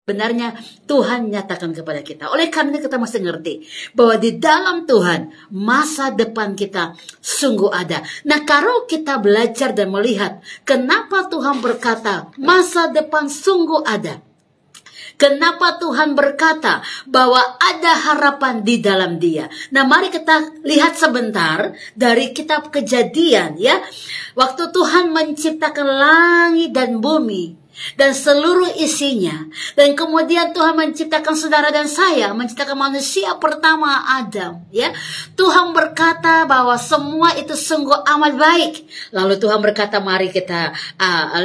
Benarnya Tuhan nyatakan kepada kita. Oleh karena kita mesti ngerti bahwa di dalam Tuhan masa depan kita sungguh ada. Nah, kalau kita belajar dan melihat kenapa Tuhan berkata masa depan sungguh ada. Kenapa Tuhan berkata bahwa ada harapan di dalam Dia. Nah, mari kita lihat sebentar dari kitab Kejadian ya. Waktu Tuhan menciptakan langit dan bumi dan seluruh isinya, dan kemudian Tuhan menciptakan saudara dan saya, menciptakan manusia pertama Adam ya. Tuhan berkata bahwa semua itu sungguh amat baik. Lalu Tuhan berkata, mari kita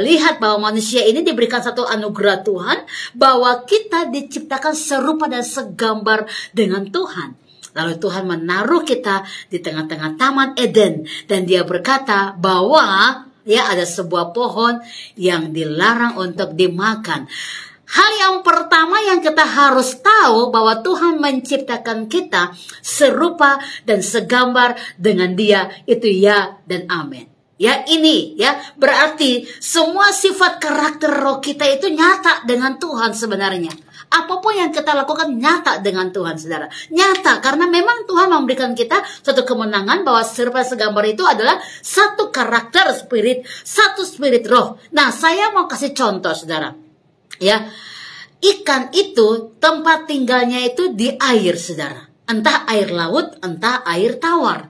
lihat bahwa manusia ini diberikan satu anugerah Tuhan, bahwa kita diciptakan serupa dan segambar dengan Tuhan. Lalu Tuhan menaruh kita di tengah-tengah Taman Eden, dan Dia berkata bahwa ya, ada sebuah pohon yang dilarang untuk dimakan. Hal yang pertama yang kita harus tahu bahwa Tuhan menciptakan kita serupa dan segambar dengan Dia, itu ya dan amin. Ya, ini ya berarti semua sifat karakter roh kita itu nyata dengan Tuhan sebenarnya. Apapun yang kita lakukan nyata dengan Tuhan, saudara. Nyata, karena memang Tuhan memberikan kita satu kemenangan bahwa serupa segambar itu adalah satu karakter spirit, satu spirit roh. Nah, saya mau kasih contoh, saudara. Ya, ikan itu tempat tinggalnya itu di air, saudara. Entah air laut, entah air tawar.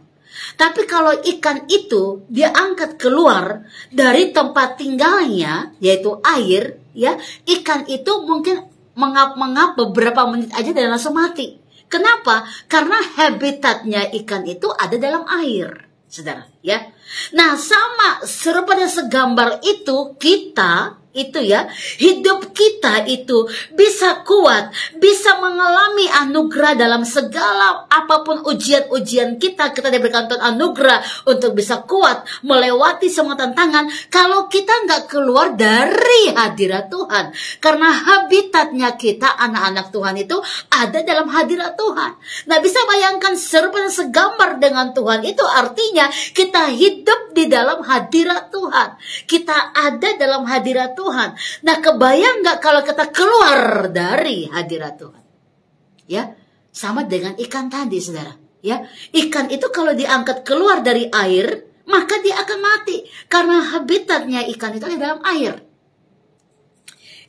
Tapi kalau ikan itu dia angkat keluar dari tempat tinggalnya, yaitu air, ya, ikan itu mungkin mengap-mengap beberapa menit aja dan langsung mati. Kenapa? Karena habitatnya ikan itu ada dalam air, saudara. Ya. Nah, sama serupa dan segambar itu kita itu ya, hidup kita itu bisa kuat, bisa mengalami anugerah dalam segala apapun ujian-ujian kita diberikan Tuhan anugerah untuk bisa kuat melewati semua tantangan kalau kita nggak keluar dari hadirat Tuhan. Karena habitatnya kita anak-anak Tuhan itu ada dalam hadirat Tuhan. Nah, bisa bayangkan serupa dan segambar dengan Tuhan itu artinya kita hidup di dalam hadirat Tuhan. Kita ada dalam hadirat Tuhan. Nah, kebayang nggak kalau kita keluar dari hadirat Tuhan? Ya, sama dengan ikan tadi, saudara. Ya, ikan itu kalau diangkat keluar dari air, maka dia akan mati karena habitatnya ikan itu ada dalam air.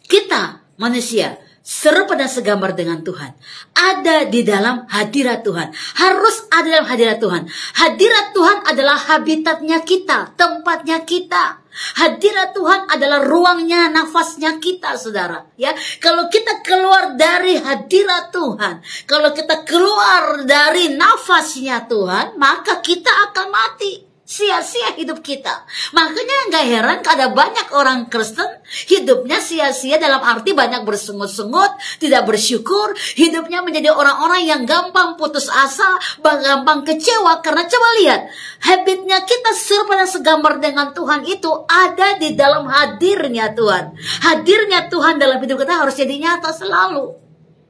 Kita manusia serupa dan segambar dengan Tuhan, ada di dalam hadirat Tuhan, harus ada dalam hadirat Tuhan. Hadirat Tuhan adalah habitatnya kita, tempatnya kita. Hadirat Tuhan adalah ruangnya, nafasnya kita, saudara. Ya, kalau kita keluar dari hadirat Tuhan, kalau kita keluar dari nafasnya Tuhan, maka kita akan mati. Sia-sia hidup kita. Makanya nggak heran ada banyak orang Kristen hidupnya sia-sia dalam arti banyak bersungut-sungut, tidak bersyukur, hidupnya menjadi orang-orang yang gampang putus asa, gampang kecewa. Karena coba lihat, habitnya kita serupa dan segambar dengan Tuhan itu ada di dalam hadirnya Tuhan. Hadirnya Tuhan dalam hidup kita harus jadi nyata selalu.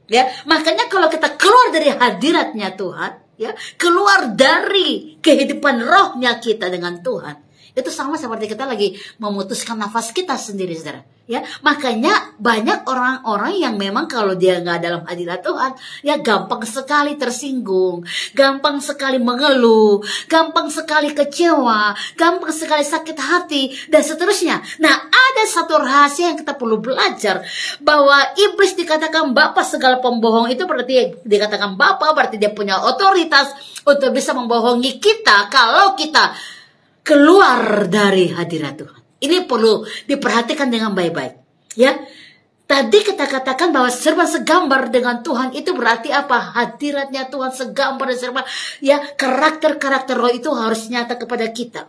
Ya, makanya kalau kita keluar dari hadiratnya Tuhan, ya, keluar dari kehidupan rohnya kita dengan Tuhan, itu sama seperti kita lagi memutuskan nafas kita sendiri, saudara. Ya, makanya banyak orang-orang yang memang kalau dia nggak dalam hadirat Tuhan, ya gampang sekali tersinggung, gampang sekali mengeluh, gampang sekali kecewa, gampang sekali sakit hati, dan seterusnya. Nah, ada satu rahasia yang kita perlu belajar, bahwa iblis dikatakan bapa segala pembohong, itu berarti dikatakan bapa, berarti dia punya otoritas untuk bisa membohongi kita kalau kita keluar dari hadirat Tuhan. Ini perlu diperhatikan dengan baik-baik. Ya, tadi kita katakan bahwa serba segambar dengan Tuhan itu berarti apa? Hadiratnya Tuhan segambar dan serba. Ya, karakter-karakter roh itu harus nyata kepada kita.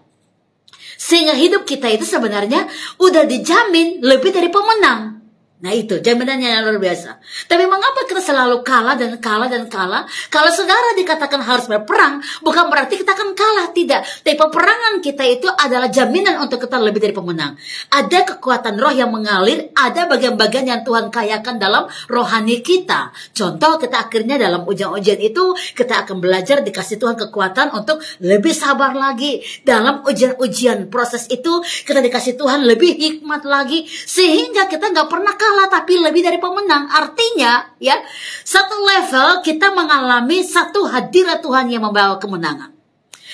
Sehingga hidup kita itu sebenarnya udah dijamin lebih dari pemenang. Nah, itu jaminannya yang luar biasa. Tapi mengapa kita selalu kalah dan kalah dan kalah? Kalau saudara dikatakan harus berperang, bukan berarti kita akan kalah, tidak. Tapi peperangan kita itu adalah jaminan untuk kita lebih dari pemenang. Ada kekuatan roh yang mengalir, ada bagian-bagian yang Tuhan kayakan dalam rohani kita. Contoh, kita akhirnya dalam ujian-ujian itu, kita akan belajar dikasih Tuhan kekuatan untuk lebih sabar lagi. Dalam ujian-ujian proses itu, kita dikasih Tuhan lebih hikmat lagi. Sehingga kita nggak pernah kalah kalah tapi lebih dari pemenang. Artinya ya, satu level kita mengalami satu hadirat Tuhan yang membawa kemenangan.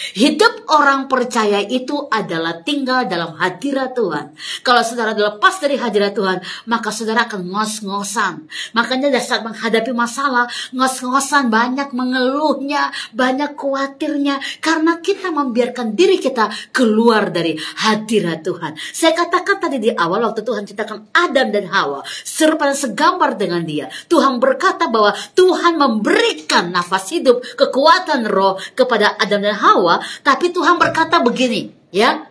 Hidup orang percaya itu adalah tinggal dalam hadirat Tuhan. Kalau saudara dilepas dari hadirat Tuhan, maka saudara akan ngos-ngosan. Makanya saat menghadapi masalah, ngos-ngosan, banyak mengeluhnya, banyak khawatirnya. Karena kita membiarkan diri kita keluar dari hadirat Tuhan. Saya katakan tadi di awal, waktu Tuhan ciptakan Adam dan Hawa, serupa dan segambar dengan dia. Tuhan berkata bahwa Tuhan memberikan nafas hidup, kekuatan roh kepada Adam dan Hawa. Tapi Tuhan berkata begini, ya,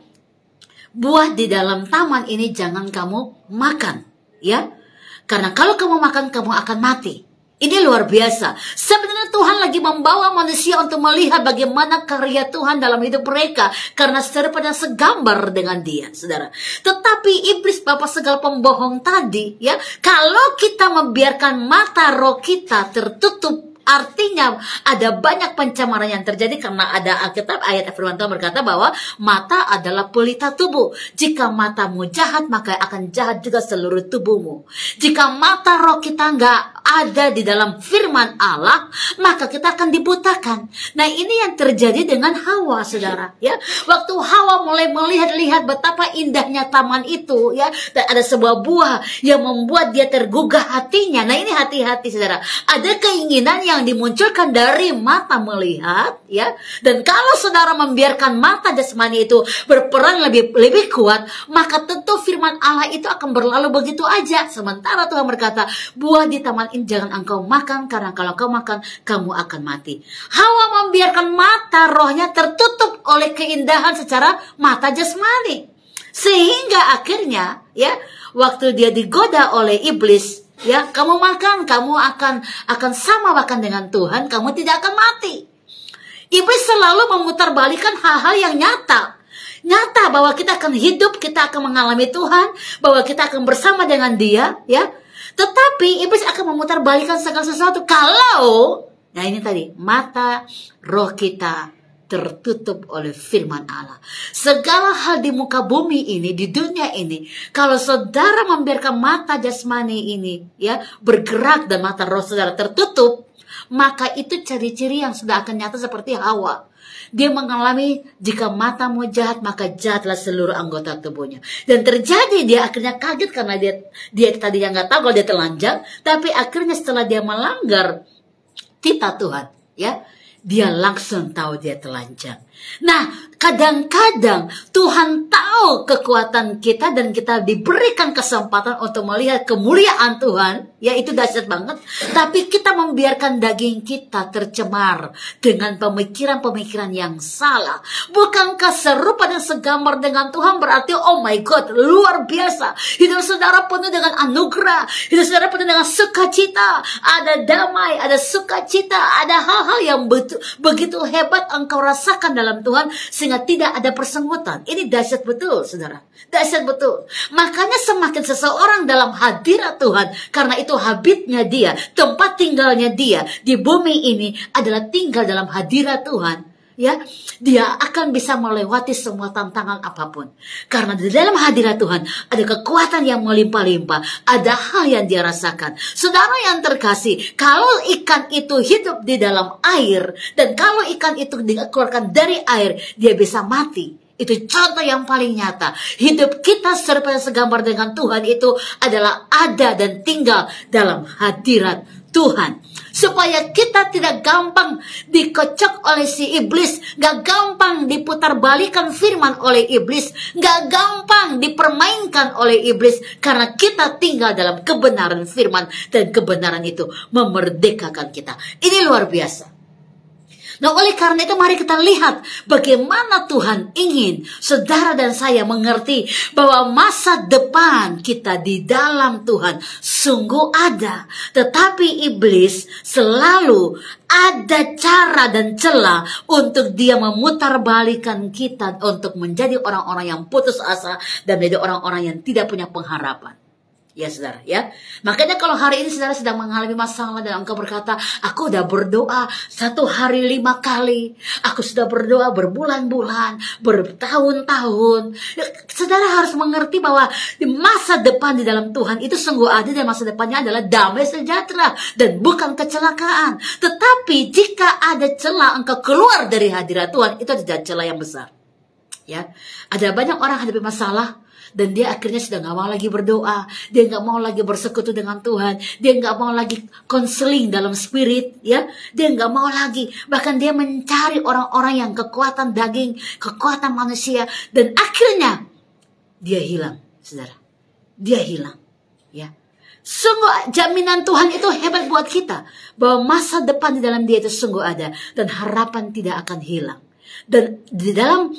buah di dalam taman ini jangan kamu makan, ya, karena kalau kamu makan kamu akan mati. Ini luar biasa. Sebenarnya Tuhan lagi membawa manusia untuk melihat bagaimana karya Tuhan dalam hidup mereka, karena serupa dan segambar dengan dia, saudara. Tetapi iblis, bapa segala pembohong tadi, ya, kalau kita membiarkan mata roh kita tertutup, artinya ada banyak pencemaran yang terjadi, karena ada Alkitab ayat firman Tuhan berkata bahwa mata adalah pelita tubuh. Jika matamu jahat, maka akan jahat juga seluruh tubuhmu. Jika mata roh kita nggak ada di dalam firman Allah, maka kita akan dibutakan. Nah, ini yang terjadi dengan Hawa, saudara. Ya, waktu Hawa mulai melihat betapa indahnya taman itu, ya, dan ada sebuah buah yang membuat dia tergugah hatinya. Nah, ini hati-hati, saudara. Ada keinginan yang dimunculkan dari mata melihat, ya, dan kalau saudara membiarkan mata jasmani itu berperan lebih kuat, maka tentu firman Allah itu akan berlalu begitu aja. Sementara Tuhan berkata, buah di taman ini jangan engkau makan, karena kalau kau makan kamu akan mati. Hawa membiarkan mata rohnya tertutup oleh keindahan secara mata jasmani, sehingga akhirnya, ya, waktu dia digoda oleh iblis, ya, kamu makan, kamu akan sama makan dengan Tuhan, kamu tidak akan mati. Iblis selalu memutarbalikkan hal-hal yang nyata bahwa kita akan hidup, kita akan mengalami Tuhan, bahwa kita akan bersama dengan Dia, ya. Tetapi iblis akan memutarbalikkan segala sesuatu kalau, nah ini tadi, mata roh kita tertutup oleh firman Allah. Segala hal di muka bumi ini, di dunia ini, kalau saudara membiarkan mata jasmani ini, ya, bergerak dan mata roh saudara tertutup, maka itu ciri-ciri yang sudah akan nyata seperti Hawa. Dia mengalami, jika matamu jahat, maka jahatlah seluruh anggota tubuhnya. Dan terjadi, dia akhirnya kaget karena dia tadinya nggak tahu kalau dia telanjang, tapi akhirnya setelah dia melanggar titah Tuhan, ya, dia langsung tahu dia telanjang. Nah, kadang-kadang Tuhan tahu kekuatan kita dan kita diberikan kesempatan untuk melihat kemuliaan Tuhan, ya, itu dahsyat banget. Tapi kita membiarkan daging kita tercemar dengan pemikiran-pemikiran yang salah. Bukankah serupa dan segambar dengan Tuhan berarti, oh my God, luar biasa. Hidup saudara penuh dengan anugerah, hidup saudara penuh dengan sukacita, ada damai, ada sukacita, ada hal-hal yang begitu hebat engkau rasakan dalam Tuhan, sehingga tidak ada persenggotan. Ini dahsyat betul, saudara. Dahsyat betul. Makanya semakin seseorang dalam hadirat Tuhan, karena itu habitnya dia, tempat tinggalnya dia di bumi ini adalah tinggal dalam hadirat Tuhan, ya, dia akan bisa melewati semua tantangan apapun. Karena di dalam hadirat Tuhan ada kekuatan yang melimpah-limpah, ada hal yang dia rasakan. Saudara yang terkasih, kalau ikan itu hidup di dalam air, dan kalau ikan itu dikeluarkan dari air, dia bisa mati. Itu contoh yang paling nyata. Hidup kita serupa segambar dengan Tuhan itu adalah ada dan tinggal dalam hadirat Tuhan. Supaya kita tidak gampang dikocok oleh si iblis, gak gampang diputar-balikan firman oleh iblis, gak gampang dipermainkan oleh iblis, karena kita tinggal dalam kebenaran firman, dan kebenaran itu memerdekakan kita. Ini luar biasa. Nah, oleh karena itu mari kita lihat bagaimana Tuhan ingin saudara dan saya mengerti bahwa masa depan kita di dalam Tuhan sungguh ada. Tetapi iblis selalu ada cara dan celah untuk dia memutarbalikan kita untuk menjadi orang-orang yang putus asa dan menjadi orang-orang yang tidak punya pengharapan. Ya saudara, ya. Makanya kalau hari ini saudara sedang mengalami masalah dan engkau berkata, aku udah berdoa 1 hari 5 kali. Aku sudah berdoa berbulan-bulan, bertahun-tahun. Saudara harus mengerti bahwa di masa depan di dalam Tuhan itu sungguh ada, dan masa depannya adalah damai sejahtera dan bukan kecelakaan. Tetapi jika ada celah engkau keluar dari hadirat Tuhan, itu adalah celah yang besar. Ya, ada banyak orang hadapi masalah dan dia akhirnya sudah nggak mau lagi berdoa, dia nggak mau lagi bersekutu dengan Tuhan, dia nggak mau lagi konseling dalam spirit, ya, dia nggak mau lagi, bahkan dia mencari orang-orang yang kekuatan daging, kekuatan manusia, dan akhirnya dia hilang, saudara, dia hilang, ya. Sungguh jaminan Tuhan itu hebat buat kita, bahwa masa depan di dalam dia itu sungguh ada dan harapan tidak akan hilang. Dan di dalam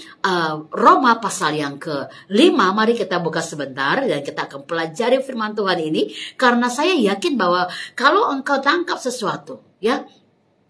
Roma pasal yang ke-5, mari kita buka sebentar dan kita akan pelajari firman Tuhan ini, karena saya yakin bahwa kalau engkau tangkap sesuatu, ya,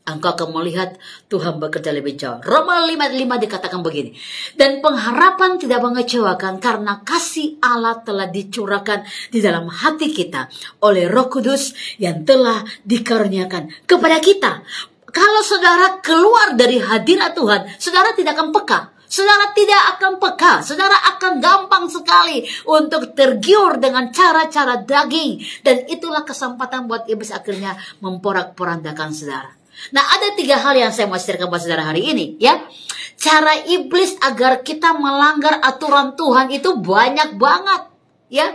engkau akan melihat Tuhan bekerja lebih jauh. Roma 5:5 dikatakan begini, dan pengharapan tidak mengecewakan karena kasih Allah telah dicurahkan di dalam hati kita oleh Roh Kudus yang telah dikaruniakan kepada kita. Kalau saudara keluar dari hadirat Tuhan, saudara tidak akan peka. Saudara tidak akan peka. Saudara akan gampang sekali untuk tergiur dengan cara-cara daging. Dan itulah kesempatan buat iblis akhirnya memporak-porandakan saudara. Nah, ada 3 hal yang saya mau sharekan buat saudara hari ini, ya. Cara iblis agar kita melanggar aturan Tuhan itu banyak banget, ya.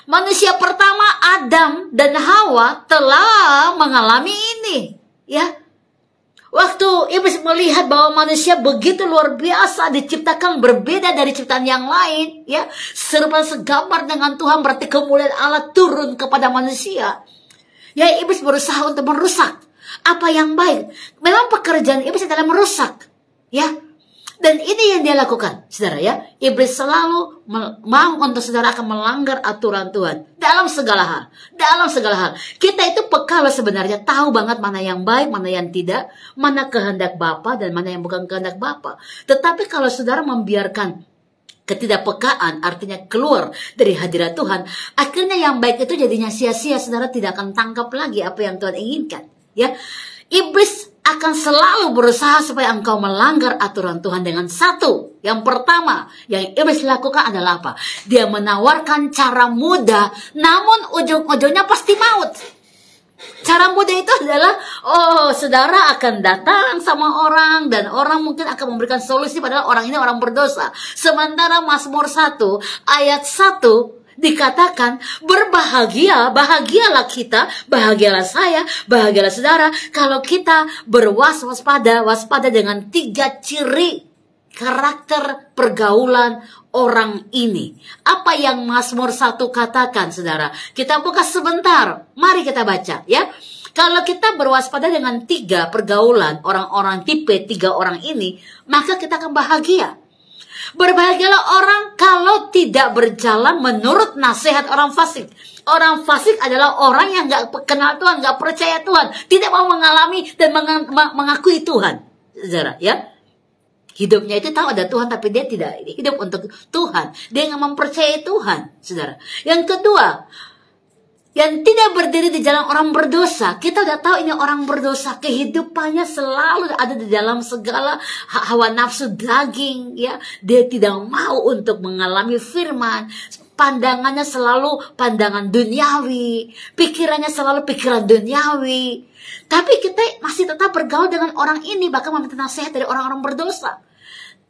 Manusia pertama, Adam dan Hawa, telah mengalami ini, ya. Waktu iblis melihat bahwa manusia begitu luar biasa, diciptakan berbeda dari ciptaan yang lain, ya, serupa segambar dengan Tuhan, berarti kemuliaan Allah turun kepada manusia. Ya, iblis berusaha untuk merusak apa yang baik. Memang pekerjaan iblis adalah merusak, ya. Dan ini yang dia lakukan, saudara, ya. Iblis selalu mau untuk saudara akan melanggar aturan Tuhan dalam segala hal. Dalam segala hal. Kita itu peka loh sebenarnya, tahu banget mana yang baik, mana yang tidak, mana kehendak Bapa dan mana yang bukan kehendak Bapa. Tetapi kalau saudara membiarkan ketidakpekaan, artinya keluar dari hadirat Tuhan, akhirnya yang baik itu jadinya sia-sia. Saudara tidak akan tangkap lagi apa yang Tuhan inginkan, ya. Iblis akan selalu berusaha supaya engkau melanggar aturan Tuhan dengan satu. Yang pertama yang iblis lakukan adalah apa? Dia menawarkan cara mudah, namun ujung-ujungnya pasti maut. Cara mudah itu adalah, saudara akan datang sama orang, dan orang mungkin akan memberikan solusi, padahal orang ini orang berdosa. Sementara Mazmur 1 ayat 1 dikatakan, bahagialah kita, bahagialah saya, bahagialah saudara, kalau kita waspada dengan 3 ciri karakter pergaulan orang ini. Apa yang Mazmur 1 katakan, saudara? Kita buka sebentar, mari kita baca, ya. Kalau kita berwaspada dengan 3 pergaulan orang-orang tipe 3 orang ini, maka kita akan bahagia. Berbahagialah orang kalau tidak berjalan menurut nasihat orang fasik. Orang fasik adalah orang yang gak kenal Tuhan, gak percaya Tuhan, tidak mau mengalami dan mengakui Tuhan, saudara, ya. Hidupnya itu tahu ada Tuhan, tapi dia tidak hidup untuk Tuhan. Dia gak mempercayai Tuhan, saudara. Yang kedua, yang tidak berdiri di jalan orang berdosa. Kita udah tahu ini orang berdosa, kehidupannya selalu ada di dalam segala hawa nafsu daging, ya. Dia tidak mau untuk mengalami firman. Pandangannya selalu pandangan duniawi, pikirannya selalu pikiran duniawi. Tapi kita masih tetap bergaul dengan orang ini, bahkan meminta nasihat dari orang-orang berdosa.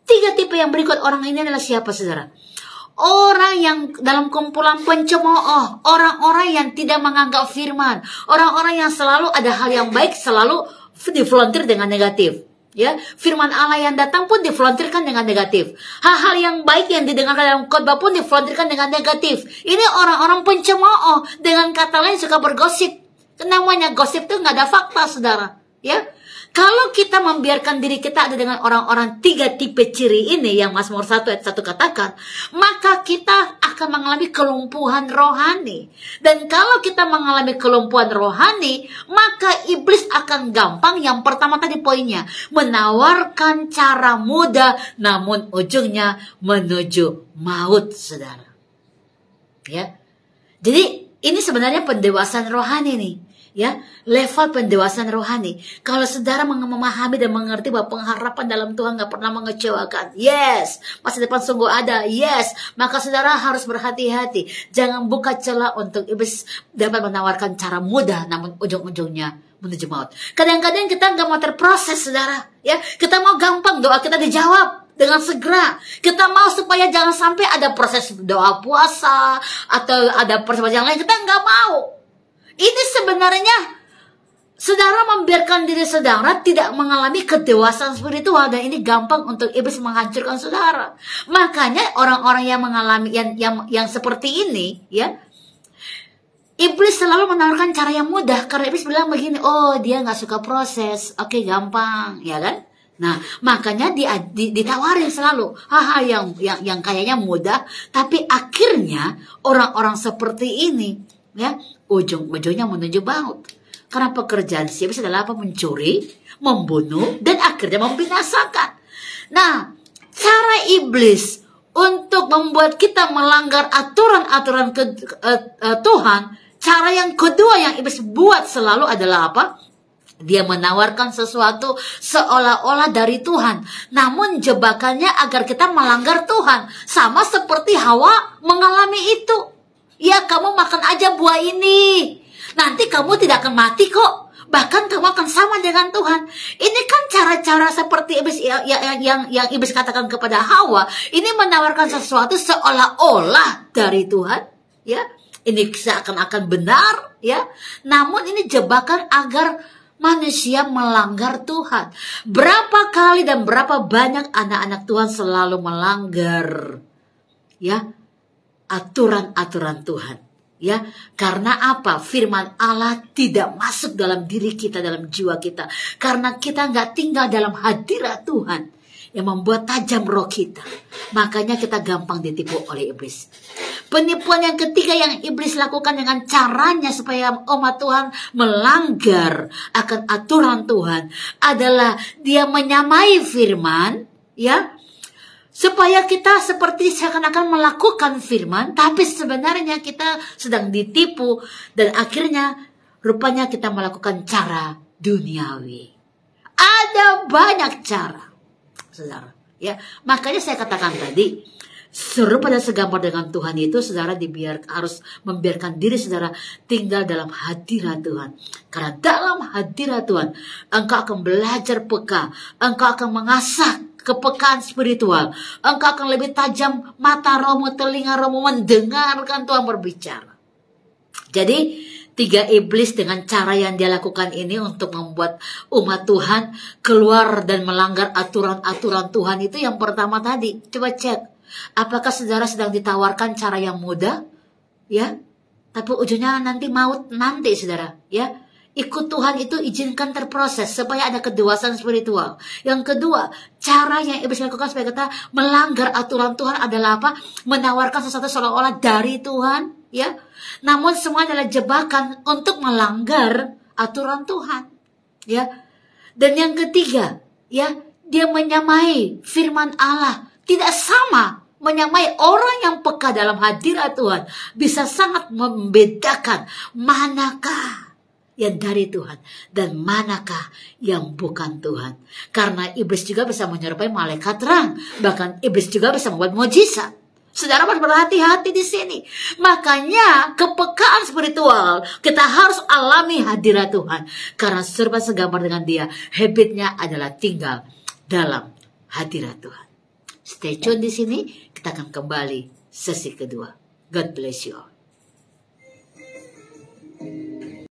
3 tipe yang berikut orang ini adalah siapa, saudara? Orang yang dalam kumpulan pencemooh, orang-orang yang tidak menganggap firman, orang-orang yang selalu ada hal yang baik selalu divolunteer dengan negatif, ya. Firman Allah yang datang pun divolunteerkan dengan negatif. Hal-hal yang baik yang didengarkan dalam khotbah pun divolunteerkan dengan negatif. Ini orang-orang pencemooh, dengan kata lain suka bergosip. Namanya gosip itu nggak ada fakta, saudara, ya. Kalau kita membiarkan diri kita ada dengan orang-orang 3 tipe ciri ini yang Mazmur 1 ayat 1 katakan, maka kita akan mengalami kelumpuhan rohani. Dan kalau kita mengalami kelumpuhan rohani, maka iblis akan gampang, yang pertama tadi poinnya, menawarkan cara mudah, namun ujungnya menuju maut, saudara. Ya. Jadi Ini sebenarnya pendewasaan rohani nih. Ya, level pendewasaan rohani. Kalau saudara memahami dan mengerti bahwa pengharapan dalam Tuhan gak pernah mengecewakan. Yes, masa depan sungguh ada. Yes, maka saudara harus berhati-hati. Jangan buka celah untuk iblis dapat menawarkan cara mudah, namun ujung-ujungnya menuju maut. Kadang-kadang kita gak mau terproses, saudara. Ya, kita mau gampang, doa kita dijawab dengan segera. Kita mau supaya jangan sampai ada proses doa puasa atau ada proses yang lain. Kita gak mau. Ini sebenarnya saudara membiarkan diri saudara tidak mengalami kedewasaan spiritual, dan ini gampang untuk iblis menghancurkan saudara. Makanya orang-orang yang mengalami yang seperti ini, ya, iblis selalu menawarkan cara yang mudah karena iblis bilang begini, oh dia nggak suka proses, oke gampang, ya kan? Nah, makanya ditawarin selalu hal-hal yang kayaknya mudah, tapi akhirnya orang-orang seperti ini, ya, ujung-ujungnya menuju maut. Karena pekerjaan si iblis adalah apa? Mencuri, membunuh, dan akhirnya membinasakan. Nah, cara iblis untuk membuat kita melanggar aturan-aturan Tuhan, cara yang kedua yang iblis buat selalu adalah apa? Dia menawarkan sesuatu seolah-olah dari Tuhan. Namun jebakannya agar kita melanggar Tuhan. Sama seperti Hawa mengalami itu. Ya, kamu makan aja buah ini. Nanti kamu tidak akan mati kok. Bahkan kamu akan sama dengan Tuhan. Ini kan cara-cara seperti iblis yang iblis katakan kepada Hawa. Ini menawarkan sesuatu seolah-olah dari Tuhan. Ya, ini seakan-akan benar. Ya, namun ini jebakan agar manusia melanggar Tuhan. Berapa kali dan berapa banyak anak-anak Tuhan selalu melanggar, ya, aturan-aturan Tuhan, ya, karena apa? Firman Allah tidak masuk dalam diri kita, dalam jiwa kita, karena kita nggak tinggal dalam hadirat Tuhan yang membuat tajam roh kita. Makanya kita gampang ditipu oleh iblis. Penipuan yang ketiga yang iblis lakukan dengan caranya supaya umat Tuhan melanggar akan aturan Tuhan adalah dia menyamai firman, ya, supaya kita seperti seakan-akan melakukan firman, tapi sebenarnya kita sedang ditipu, dan akhirnya rupanya kita melakukan cara duniawi. Ada banyak cara, saudara. Ya, makanya saya katakan tadi, serupa dan segambar dengan Tuhan itu, saudara harus membiarkan diri saudara tinggal dalam hadirat Tuhan. Karena dalam hadirat Tuhan, engkau akan belajar peka, engkau akan mengasah kepekaan spiritual, engkau akan lebih tajam mata rohmu, telinga rohmu mendengarkan Tuhan berbicara. Jadi 3 iblis dengan cara yang dia lakukan ini untuk membuat umat Tuhan keluar dan melanggar aturan-aturan Tuhan itu, yang pertama tadi, coba cek, apakah saudara sedang ditawarkan cara yang mudah, ya, tapi ujungnya nanti maut nanti, saudara, ya. Ikut Tuhan itu izinkan terproses supaya ada kedewasaan spiritual. Yang kedua, cara yang iblis lakukan supaya kita melanggar aturan Tuhan adalah apa? Menawarkan sesuatu seolah-olah dari Tuhan, ya. Namun semua adalah jebakan untuk melanggar aturan Tuhan, ya. Dan yang ketiga, ya, dia menyamai firman Allah. Tidak sama menyamai orang yang peka dalam hadirat Tuhan bisa sangat membedakan manakah yang dari Tuhan dan manakah yang bukan Tuhan. Karena iblis juga bisa menyerupai malaikat terang, bahkan iblis juga bisa membuat mujizat. Saudara harus berhati-hati di sini. Makanya kepekaan spiritual kita harus alami hadirat Tuhan, karena serba segambar dengan Dia. Habitnya adalah tinggal dalam hadirat Tuhan. Stay tune di sini, kita akan kembali sesi kedua. God bless you all.